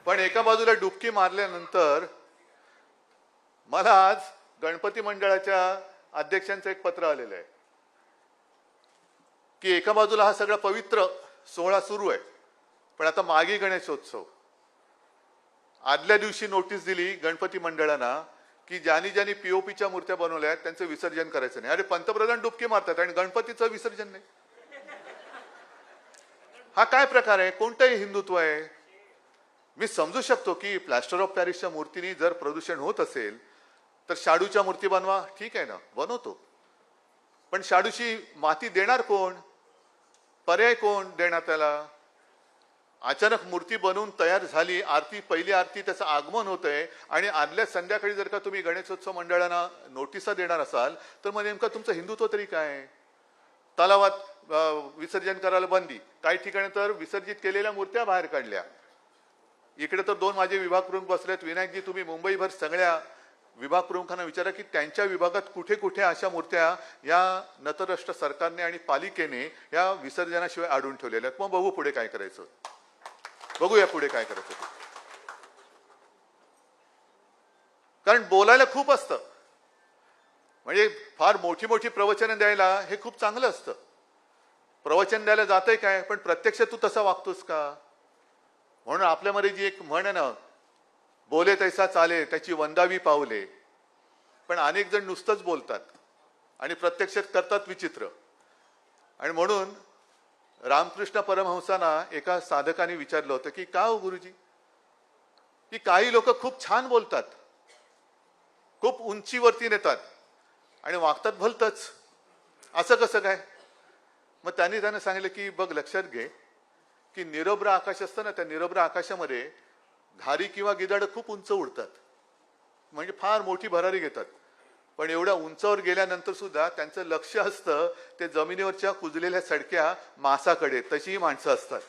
पण एका बाजूला डुबकी मारल्यानंतर मला आज गणपती मंडळाच्या अध्यक्षांचं एक पत्र आलेलं आहे की एका बाजूला हा सगळा पवित्र सोहळा सुरू आहे, पण आता मागे गणेशोत्सव. आदल्या दिवशी नोटीस दिली गणपती मंडळांना की ज्यांनी ज्यांनी पीओपीच्या मूर्त्या बनवल्या आहेत त्यांचं विसर्जन करायचं नाही. अरे पंतप्रधान डुबकी मारतात आणि गणपतीचं विसर्जन नाही. हा काय प्रकार आहे? कोणतंही हिंदुत्व आहे? मी समजू शकतो की प्लॅस्टर ऑफ पॅरिसच्या मूर्तीनी जर प्रदूषण होत असेल तर शाडूच्या मूर्ती बनवा, ठीक आहे ना, बनवतो. पण शाडूची माती देणार कोण? पर्याय कोण देणार त्याला? अचानक मूर्ती बनवून तयार झाली, आरती, पहिली आरती, त्याचं आगमन होतंय आणि आदल्या संध्याकाळी जर का तुम्ही गणेशोत्सव मंडळांना नोटिसा देणार असाल तर मग नेमकं तुमचं हिंदुत्व तरी काय? तलावात विसर्जन करायला बंदी, काही ठिकाणी तर विसर्जित केलेल्या मूर्त्या बाहेर काढल्या. इकडे तर दोन माझे विभाग प्रमुख बसलेत. विनायकजी, तुम्ही मुंबईभर सगळ्या विभाग प्रमुखांना विचारा की त्यांच्या विभागात कुठे कुठे अशा मूर्त्या या नतरराष्ट्र सरकारने आणि पालिकेने या विसर्जनाशिवाय अडवून ठेवलेल्या आहेत. मग बघू पुढे काय करायचं, बघूया पुढे काय करायचं. कारण बोलायला खूप असतं, म्हणजे फार मोठी मोठी प्रवचनं द्यायला हे खूप चांगलं असतं. प्रवचन द्यायला जातंय काय, पण प्रत्यक्ष तू तसा वागतोस का? म्हणून आपल्यामध्ये जी एक म्हण आहे ना, बोले तैसा चाले त्याची वंदावी पावले. पण अनेक जण नुसतंच बोलतात आणि प्रत्यक्षात करतात विचित्र. आणि म्हणून रामकृष्ण परमहंसांना एका साधकाने विचारलं होतं की का हो गुरुजी, की काही लोक खूप छान बोलतात, खूप उंचीवरती नेतात आणि वागतात भलतच, असं कसं काय? मग त्यांना सांगितलं की बघ, लक्षात घे की निरभ्र आकाश असतं ना, त्या निरभ्र आकाशामध्ये घारी किंवा गिधाड खूप उंच उडतात, म्हणजे फार मोठी भरारी घेतात. पण एवढ्या उंचावर गेल्यानंतर सुद्धा त्यांचं लक्ष असतं ते जमिनीवरच्या कुजलेल्या सडक्या मासाकडे. तशी ही माणसं असतात,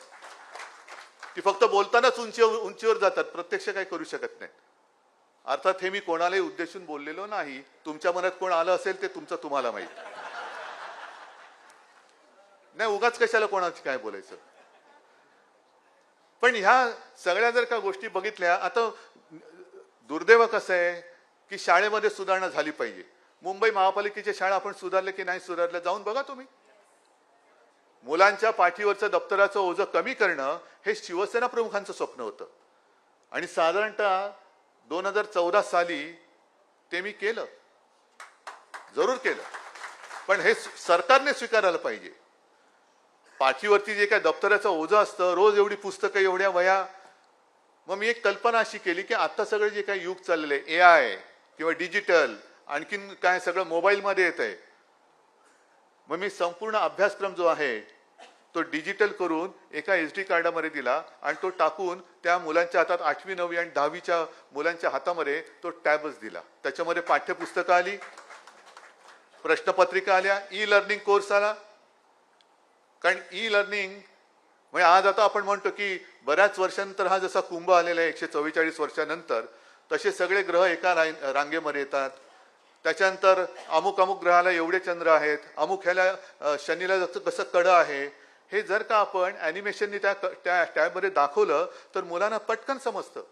ती फक्त बोलतानाच उंचीवर जातात, प्रत्यक्ष काही करू शकत नाही. अर्थात हे मी कोणालाही उद्देशून बोललेलो नाही. तुमच्या मनात कोण आलं असेल ते तुमचं तुम्हाला माहित नाही. उगाच कशाला कोणाची काय बोलायचं. पण ह्या सगळ्या जर का गोष्टी बघितल्या, आता दुर्दैव कसं आहे की शाळेमध्ये सुधारणा झाली पाहिजे. मुंबई महापालिकेच्या शाळा आपण सुधारले की नाही सुधारल्या जाऊन बघा तुम्ही. मुलांच्या पाठीवरचं दप्तराचं ओझं कमी करणं हे शिवसेना प्रमुखांचं स्वप्न होतं आणि साधारणतः 2014 साली ते मी केलं, जरूर केलं. पण हे सरकारने स्वीकारायला पाहिजे. पाठीवरती जे काय दप्तराचं ओझं असतं, रोज एवढी पुस्तकं, एवढ्या वह्या. मग मी एक कल्पना अशी केली की आता सगळं जे काही युग चाललेलं आहे, AI किंवा डिजिटल, आणखीन काय सगळं मोबाईलमध्ये येत आहे. मग मी संपूर्ण अभ्यासक्रम जो आहे तो डिजिटल करून एका SD कार्डामध्ये दिला आणि तो टाकून त्या मुलांच्या हातात 8वी 9वी आणि 10वीच्या मुलांच्या हातामध्ये तो टॅबच दिला. त्याच्यामध्ये पाठ्यपुस्तकं आली, प्रश्नपत्रिका आल्या, ई-लर्निंग कोर्स आला. कारण ई-लर्निंग म्हणजे आज आता आपण म्हणतो की बऱ्याच वर्षांनंतर हा जसा कुंभ आलेला आहे 144 वर्षानंतर, तसे सगळे ग्रह एका रांगेमध्ये येतात. त्याच्यानंतर अमुक अमुक ग्रहाला एवढे चंद्र आहेत, अमुक ह्याला शनीला कसं कडं आहे, हे जर का आपण ॲनिमेशननी त्या टॅबमध्ये दाखवलं तर मुलांना पटकन समजतं.